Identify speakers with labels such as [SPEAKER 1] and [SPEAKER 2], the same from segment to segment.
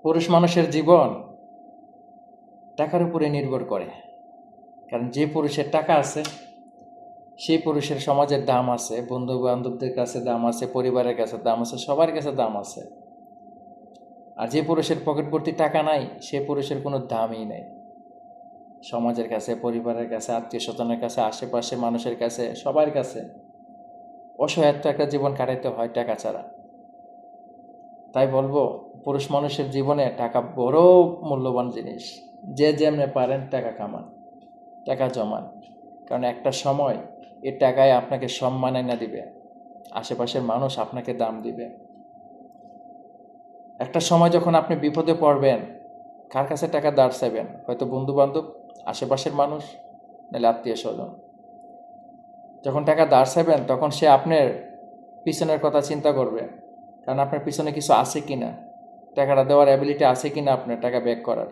[SPEAKER 1] পুরুষ মানুষের জীবন টাকার উপরে নির্ভর করে। কারণ যে পুরুষের টাকা আছে সেই পুরুষের সমাজের দাম আছে, বন্ধু বান্ধবদের কাছে দাম আছে, পরিবারের কাছে দাম আছে, সবার কাছে দাম আছে। আর যে পুরুষের পকেট ভর্তি টাকা নাই সে পুরুষের কোনো দামই নেই, সমাজের কাছে, পরিবারের কাছে, আত্মীয় স্বজনের কাছে, আশেপাশে মানুষের কাছে, সবার কাছে অসহায়ত্ব একটা জীবন কাটাইতে হয় টাকা ছাড়া। তাই বলবো, পুরুষ মানুষের জীবনে টাকা বড় মূল্যবান জিনিস। যে যেমনে পারেন টাকা কামান, টাকা জমান। কারণ একটা সময় এই টাকায় আপনাকে সম্মান এনে দিবে, আশেপাশের মানুষ আপনাকে দাম দিবে। একটা সময় যখন আপনি বিপদে পড়বেন, কার কাছে টাকা ধার চাইবেন? হয়তো বন্ধু বান্ধব, আশেপাশের মানুষ, নাহলে আত্মীয় স্বজন। যখন টাকা ধার চাইবেন তখন সে আপনার পিছনের কথা চিন্তা করবে, কারণ আপনার পিছনে কিছু আছে কি না, টাকাটা দেওয়ার অ্যাবিলিটি আছে কি না আপনার টাকা ব্যাক করার।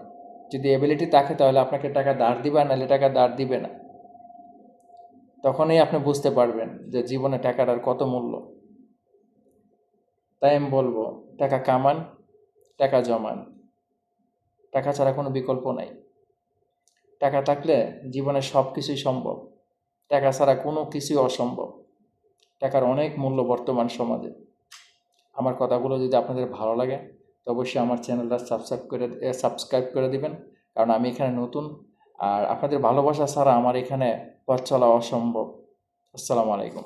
[SPEAKER 1] যদি অ্যাবিলিটি থাকে তাহলে আপনাকে টাকা ধার দিবে, নাহলে টাকা ধার দিবে না। তখনই আপনি বুঝতে পারবেন যে জীবনে টাকাটার কত মূল্য। তাই আমি বলবো, টাকা কামান, টাকা জমান। টাকা ছাড়া কোনো বিকল্প নাই। টাকা থাকলে জীবনে সব কিছুই সম্ভব, টাকা ছাড়া কোনো কিছুই অসম্ভব। টাকার অনেক মূল্য বর্তমান সমাজে। আমার কথাগুলো যদি আপনাদের ভালো লাগে তো অবশ্যই আমার চ্যানেলটা সাবস্ক্রাইব করে দিবেন, কারণ আমি এখানে নতুন। আর আপনাদের ভালোবাসা ছাড়া আমার এখানে পথ চলা অসম্ভব। আসসালামু আলাইকুম।